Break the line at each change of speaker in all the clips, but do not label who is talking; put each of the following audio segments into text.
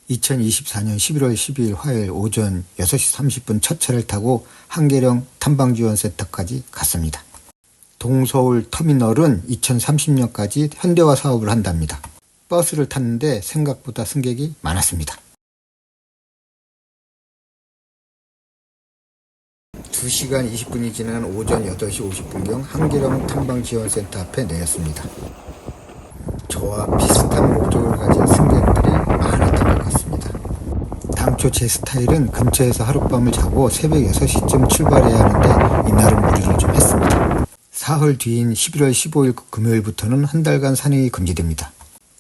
2024년 11월 12일 화요일 오전 6시 30분 첫 차를 타고 한계령 탐방지원센터까지 갔습니다. 동서울 터미널은 2030년까지 현대화 사업을 한답니다. 버스를 탔는데 생각보다 승객이 많았습니다. 2시간 20분이 지난 오전 8시 50분경 한계령 탐방지원센터 앞에 내렸습니다. 저와 비슷한 목적을 가진 승객들이 많았던 것 같습니다. 당초 제 스타일은 근처에서 하룻밤을 자고 새벽 6시쯤 출발해야 하는데 이날은 무리를 좀 했습니다. 사흘 뒤인 11월 15일 금요일부터는 한 달간 산행이 금지됩니다.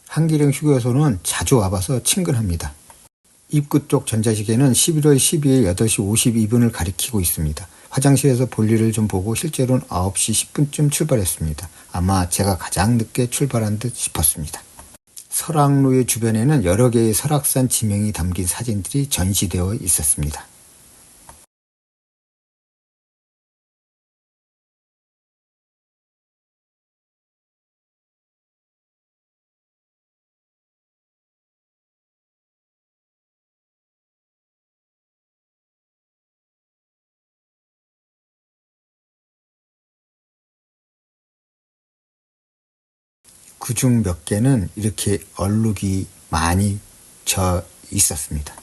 한계령 휴게소는 자주 와봐서 친근합니다. 입구 쪽 전자시계는 11월 12일 8시 52분을 가리키고 있습니다. 화장실에서 볼일을 좀 보고 실제로는 9시 10분쯤 출발했습니다. 아마 제가 가장 늦게 출발한 듯 싶었습니다. 설악로의 주변에는 여러 개의 설악산 지명이 담긴 사진들이 전시되어 있었습니다. 그중 몇 개는 이렇게 얼룩이 많이 져 있었습니다.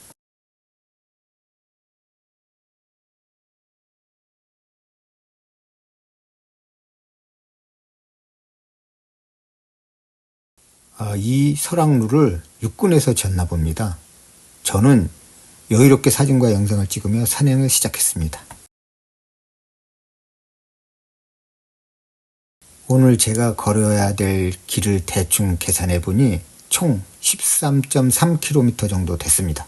이 설악루를 육군에서 지었나 봅니다. 저는 여유롭게 사진과 영상을 찍으며 산행을 시작했습니다. 오늘 제가 걸어야 될 길을 대충 계산해 보니 총 13.3km 정도 됐습니다.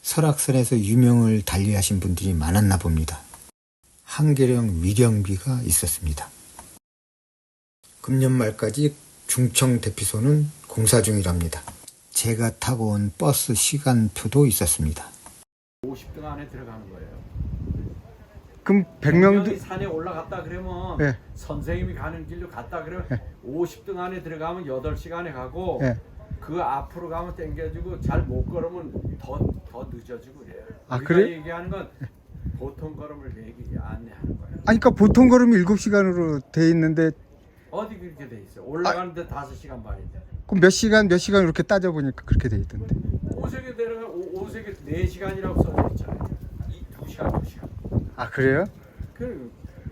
설악산에서 유명을 달리하신 분들이 많았나 봅니다. 한계령 위령비가 있었습니다. 금년 말까지 중청 대피소는 공사 중이랍니다. 제가 타고 온 버스 시간표도 있었습니다.
50등 안에 들어가는 거예요.
그럼 100명도
산에 올라갔다 그러면
네.
선생님이 가는 길로 갔다 그러면 50등 안에 들어가면 8시간에 가고
네.
그 앞으로 가면 땡겨지고 잘 못 걸으면 더 늦어지고 그래요.
아,
우리가
그래?
얘기하는 건 보통 걸음을 안내하는 거예요.
아니 그러니까 보통 걸음이 7시간으로 돼 있는데
어디 그렇게 돼 있어요? 올라가는데 5시간 반인데.
그럼 몇 시간 이렇게 따져 보니까 그렇게 돼 있던데.
오색에 내려가 오색에 4시간이라고 써져 있잖아요. 2시간.
아 그래요?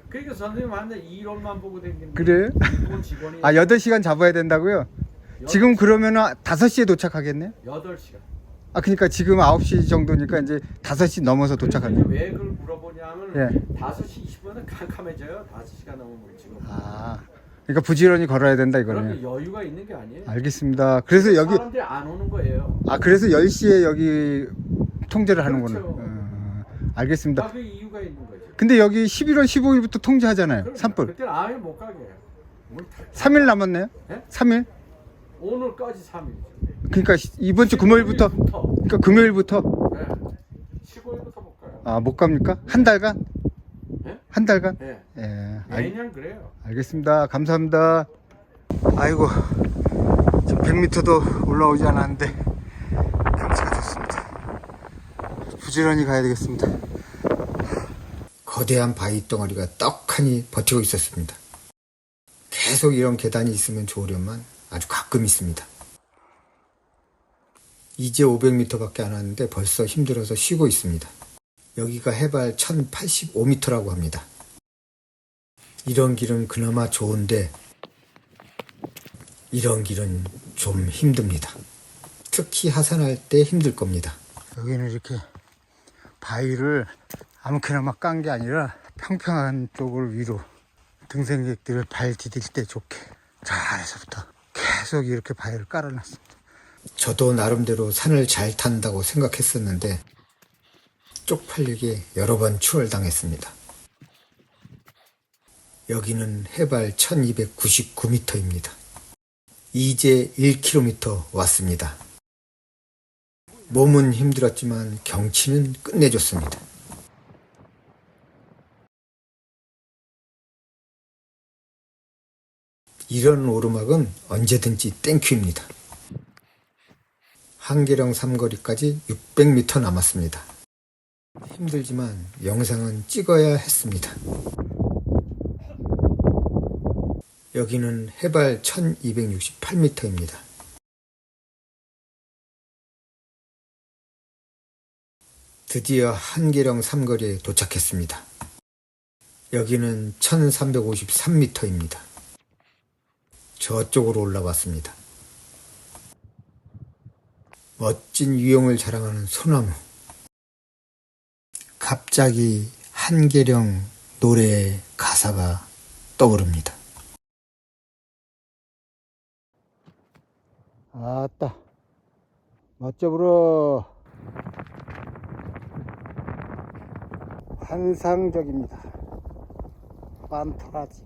그러니까 선생님한테 이론만 보고 다니는
그래요?
일본 직원이
8시간 잡아야 된다고요? 지금 그러면은 5시에 도착하겠네요?
8시간.
아 그러니까 지금 9시 정도니까 이제 5시 넘어서 도착하네요.
왜 그걸 물어보냐면
예.
5시 20분은 캄캄해져요. 5시간 넘으면 지금.
아 그러니까 부지런히 걸어야 된다 이거네요.
그러면 여유가 있는 게 아니에요.
알겠습니다. 그래서 여기
사람들이 안 오는 거예요.
그래서 10시에 여기 통제를 하는구나.
그렇죠.
알겠습니다.
그 이유가 있는 거죠.
근데 여기 11월 15일부터 통제하잖아요. 산불.
그때는 아예 못 가게 해요.
3일 남았네요?
네?
3일?
오늘까지 3일이죠.
그러니까 이번 주 금요일부터. 그러니까 금요일부터.
네. 15일부터 못 가요.
못 갑니까? 한 달간?
네?
한 달간?
네.
예.
매년 그래요.
알겠습니다. 감사합니다. 아이고, 지금 100m도 올라오지 않았는데 경치가 좋습니다. 부지런히 가야 되겠습니다.
거대한 바위 덩어리가 떡하니 버티고 있었습니다. 계속 이런 계단이 있으면 좋으련만 아주 가끔 있습니다. 이제 500m밖에 안 왔는데 벌써 힘들어서 쉬고 있습니다. 여기가 해발 1085m라고 합니다. 이런 길은 그나마 좋은데 이런 길은 좀 힘듭니다. 특히 하산할 때 힘들 겁니다.
여기는 이렇게 바위를 아무렇게나 막 깐 게 아니라 평평한 쪽을 위로 등산객들을 발 디딜 때 좋게 잘해서부터 계속 이렇게 바위를 깔아놨습니다.
저도 나름대로 산을 잘 탄다고 생각했었는데 쪽팔리게 여러 번 추월당했습니다. 여기는 해발 1299m입니다. 이제 1km 왔습니다. 몸은 힘들었지만 경치는 끝내줬습니다. 이런 오르막은 언제든지 땡큐입니다. 한계령 삼거리까지 600m 남았습니다. 힘들지만 영상은 찍어야 했습니다. 여기는 해발 1268m입니다. 드디어 한계령 삼거리에 도착했습니다. 여기는 1353m입니다. 저쪽으로 올라왔습니다. 멋진 유형을 자랑하는 소나무. 갑자기 한계령 노래의 가사가 떠오릅니다.
아따, 멋져 불어. 환상적입니다. 판타지.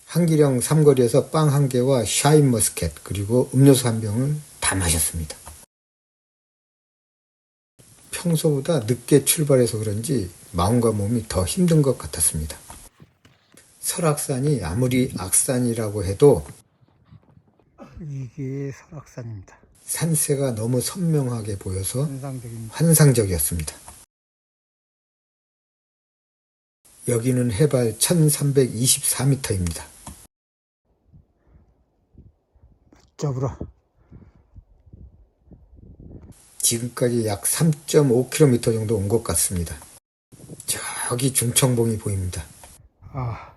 한계령 삼거리에서 빵 한 개와 샤인머스켓 그리고 음료수 한 병을 다 마셨습니다. 평소보다 늦게 출발해서 그런지 마음과 몸이 더 힘든 것 같았습니다. 설악산이 아무리 악산이라고 해도
이게 설악산입니다.
산세가 너무 선명하게 보여서
환상적입니다.
환상적이었습니다. 여기는 해발 1324m입니다.
멋져 불어.
지금까지 약 3.5km 정도 온 것 같습니다. 저기 중청봉이 보입니다.
아,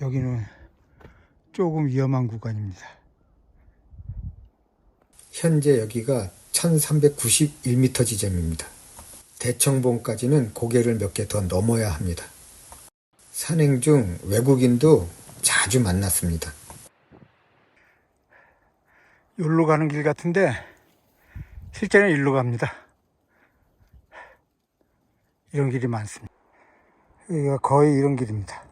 여기는 조금 위험한 구간입니다.
현재 여기가 1391m 지점입니다. 대청봉까지는 고개를 몇 개 더 넘어야 합니다. 산행 중 외국인도 자주 만났습니다.
여기로 가는 길 같은데 실제는 일로 갑니다. 이런 길이 많습니다. 여기가 거의 이런 길입니다.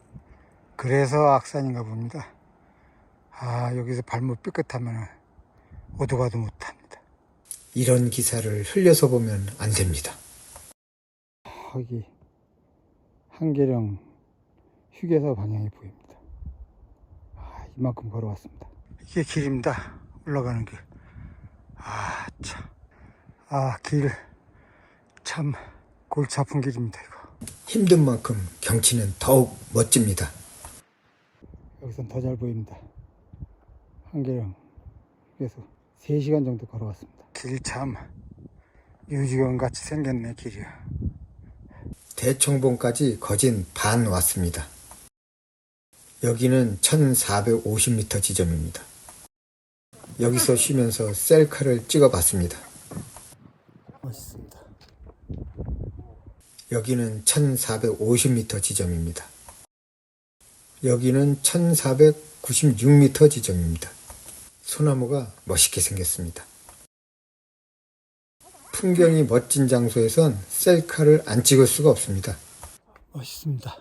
그래서 악산인가 봅니다. 아, 여기서 발목 삐끗하면 어디 가도 못합니다.
이런 기사를 흘려서 보면 안 됩니다.
여기 한계령 휴게소 방향이 보입니다. 아, 이만큼 걸어왔습니다. 이게 길입니다. 올라가는 길. 아, 참. 아, 길 참 골치 아픈 길입니다, 이거.
힘든 만큼 경치는 더욱 멋집니다.
여기선 더 잘 보입니다. 한계령 휴게소 3시간 정도 걸어왔습니다. 길 참 유지원 같이 생겼네, 길이야.
대청봉까지 거진 반 왔습니다. 여기는 1450m 지점입니다. 여기서 쉬면서 셀카를 찍어봤습니다.
멋있습니다.
여기는 1450m 지점입니다. 여기는 1496m 지점입니다. 소나무가 멋있게 생겼습니다. 풍경이 멋진 장소에선 셀카를 안 찍을 수가 없습니다.
멋있습니다.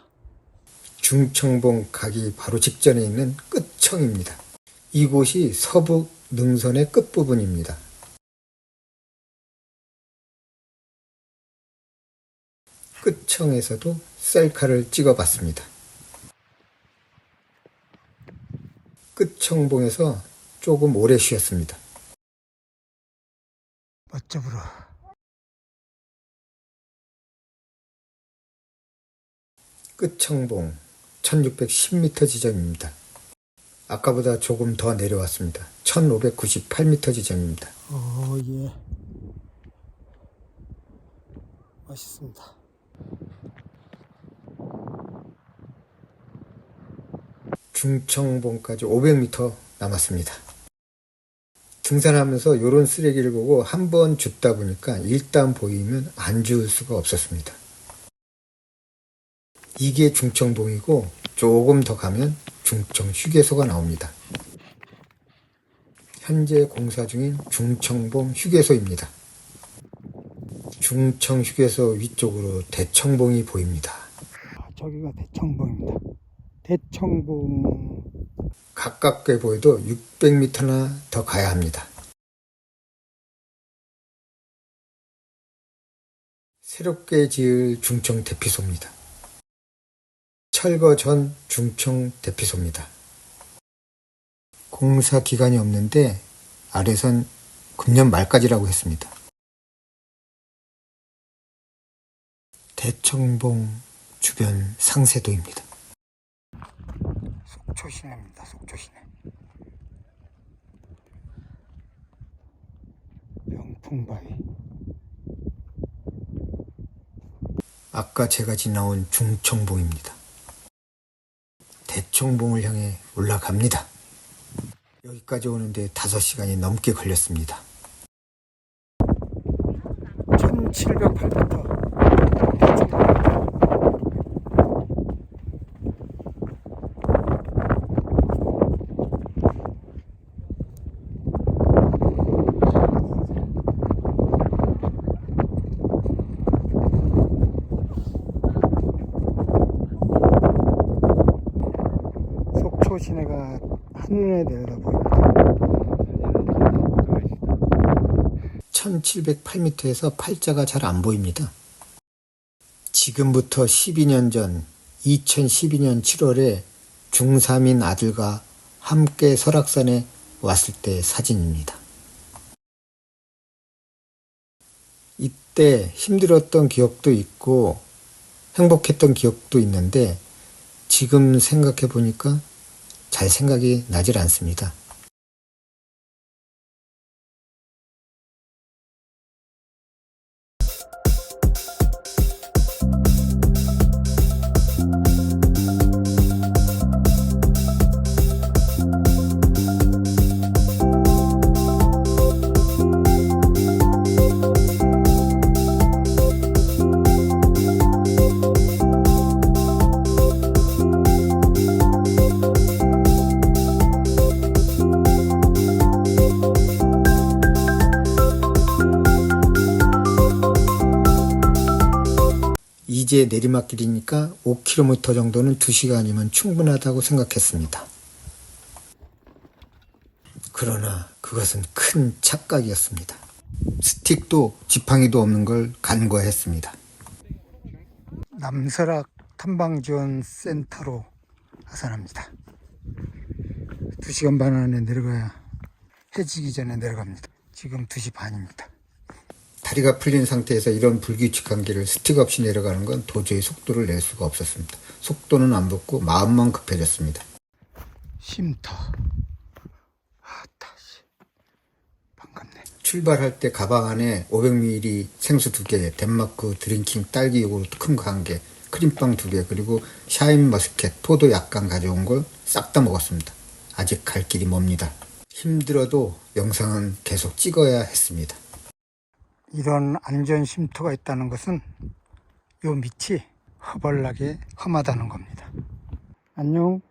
중청봉 가기 바로 직전에 있는 끝청입니다. 이곳이 서북 능선의 끝부분입니다. 끝청에서도 셀카를 찍어봤습니다. 끝청봉에서 조금 오래 쉬었습니다.
멋져 불어.
끝청봉 1610m 지점입니다. 아까보다 조금 더 내려왔습니다. 1598m 지점입니다.
오, 예. 멋있습니다.
중청봉까지 500m 남았습니다. 등산하면서 요런 쓰레기를 보고 한 번 줍다 보니까 일단 보이면 안 주울 수가 없었습니다. 이게 중청봉이고 조금 더 가면 중청 휴게소가 나옵니다. 현재 공사 중인 중청봉 휴게소입니다. 중청 휴게소 위쪽으로 대청봉이 보입니다.
아, 저기가 대청봉입니다. 대청봉.
가깝게 보여도 600m나 더 가야 합니다. 새롭게 지을 중청 대피소입니다. 철거 전 중청 대피소입니다. 공사 기간이 없는데 아래선 금년 말까지라고 했습니다. 대청봉 주변 상세도입니다.
속초 시내입니다. 속초 시내. 명풍바위.
아까 제가 지나온 중청봉입니다. 대청봉을 향해 올라갑니다. 여기까지 오는데 5시간이 넘게 걸렸습니다.
1708m. 속초 시내가 한눈에 내려다보입니다.
1708m에서 팔자가 잘 안 보입니다. 지금부터 12년 전 2012년 7월에 중3인 아들과 함께 설악산에 왔을 때 사진입니다. 이때 힘들었던 기억도 있고 행복했던 기억도 있는데 지금 생각해 보니까 잘 생각이 나질 않습니다. 이제 내리막길이니까 5km 정도는 2시간이면 충분하다고 생각했습니다. 그러나 그것은 큰 착각이었습니다. 스틱도 지팡이도 없는 걸 간과했습니다.
남설악 탐방지원센터로 하산합니다. 2시간 반 안에 내려가야 해지기 전에 내려갑니다. 지금 2시 반입니다.
다리가 풀린 상태에서 이런 불규칙한 길을 스틱 없이 내려가는 건 도저히 속도를 낼 수가 없었습니다. 속도는 안 붙고 마음만 급해졌습니다.
쉼터. 아따씨. 반갑네.
출발할 때 가방 안에 500ml 생수 2개, 덴마크 드링킹 딸기 요구르트 큰 거 1개, 크림빵 2개, 그리고 샤인머스켓 포도 약간 가져온 걸 싹 다 먹었습니다. 아직 갈 길이 멉니다. 힘들어도 영상은 계속 찍어야 했습니다.
이런 안전 쉼터가 있다는 것은 요 밑이 허벌나게 험하다는 겁니다. 안녕.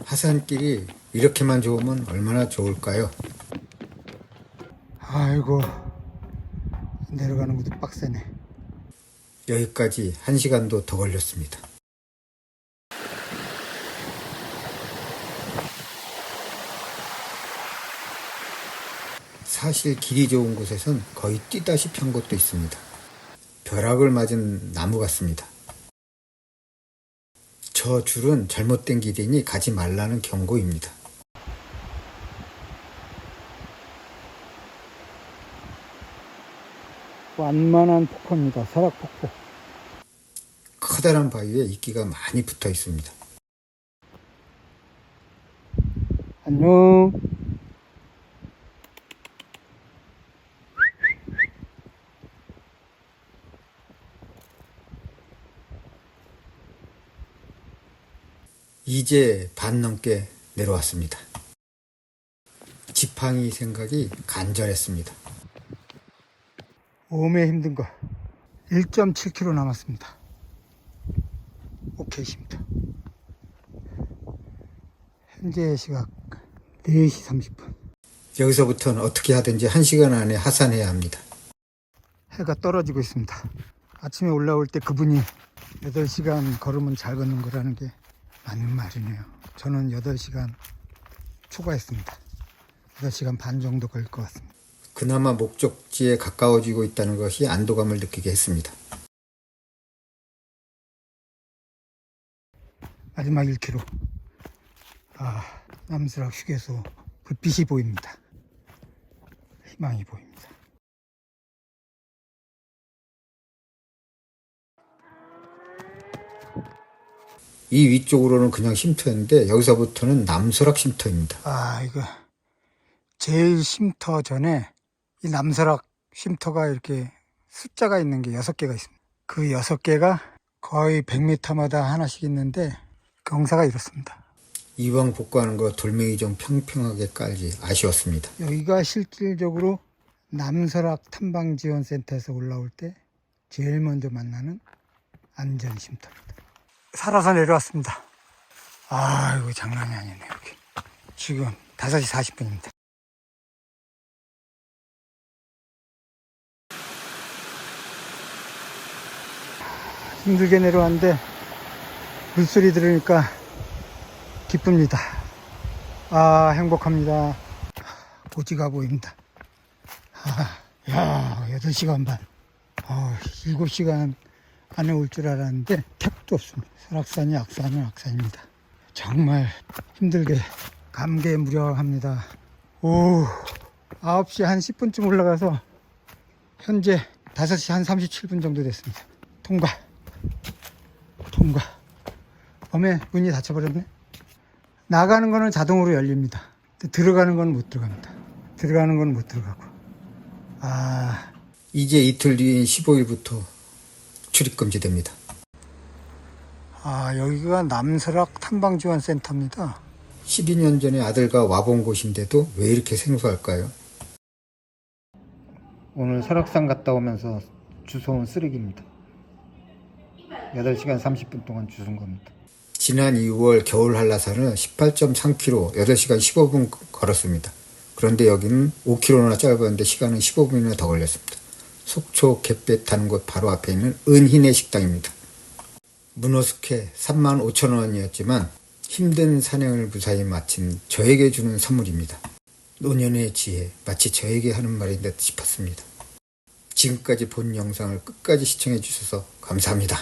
하산길이 이렇게만 좋으면 얼마나 좋을까요?
아이고, 내려가는 것도 빡세네.
여기까지 1시간도 더 걸렸습니다. 사실 길이 좋은 곳에선 거의 뛰다시피 한 곳도 있습니다. 벼락을 맞은 나무 같습니다. 저 줄은 잘못된 길이니 가지 말라는 경고입니다.
완만한 폭포입니다. 설악폭포.
커다란 바위에 이끼가 많이 붙어 있습니다.
안녕.
이제 반 넘게 내려왔습니다. 지팡이 생각이 간절했습니다.
오메 힘든 거 1.7km 남았습니다. 오케이 쉼터. 현재 시각 4시 30분.
여기서부터는 어떻게 하든지 1시간 안에 하산해야 합니다.
해가 떨어지고 있습니다. 아침에 올라올 때 그분이 8시간 걸으면 잘 걷는 거라는 게 맞는 말이네요. 저는 8시간 초과했습니다. 8시간 반 정도 걸릴 것 같습니다.
그나마 목적지에 가까워지고 있다는 것이 안도감을 느끼게 했습니다.
마지막 1km. 남수락 휴게소 불빛이 보입니다. 희망이 보입니다.
이 위쪽으로는 그냥 쉼터인데 여기서부터는 남설악 쉼터입니다.
이거 제일 쉼터 전에 이 남설악 쉼터가 이렇게 숫자가 있는 게 6개가 있습니다. 그 6개가 거의 100m마다 하나씩 있는데 경사가 이렇습니다.
이왕 복구하는 거 돌멩이 좀 평평하게 깔지 아쉬웠습니다.
여기가 실질적으로 남설악 탐방지원센터에서 올라올 때 제일 먼저 만나는 안전쉼터입니다. 살아서 내려왔습니다. 이거 장난이 아니네. 여기 지금 5시 40분입니다. 힘들게 내려왔는데 물소리 들으니까 기쁩니다. 행복합니다. 고지가 보입니다. 8시간 반. 7시간 안에 올 줄 알았는데 택도 없습니다. 설악산이 악산은 악산입니다. 정말 힘들게 감개무량합니다. 9시 한 10분쯤 올라가서 현재 5시 한 37분 정도 됐습니다. 통과. 어메, 문이 닫혀버렸네. 나가는 거는 자동으로 열립니다. 들어가는 건 못 들어갑니다. 들어가는 건 못 들어가고.
이제 이틀 뒤인 15일부터 출입금지됩니다.
여기가 남설악 탐방지원센터입니다.
12년 전에 아들과 와본 곳인데도 왜 이렇게 생소할까요?
오늘 설악산 갔다 오면서 주워온 쓰레기입니다. 8시간 30분 동안 주운 겁니다.
지난 2월 겨울 한라산은 18.3km, 8시간 15분 걸었습니다. 그런데 여기는 5km나 짧았는데 시간은 15분이나 더 걸렸습니다. 속초 갯배 타는 곳 바로 앞에 있는 은희네 식당입니다. 문어숙회 35,000원이었지만 힘든 산행을 무사히 마친 저에게 주는 선물입니다. 노년의 지혜, 마치 저에게 하는 말인 듯 싶었습니다. 지금까지 본 영상을 끝까지 시청해 주셔서 감사합니다.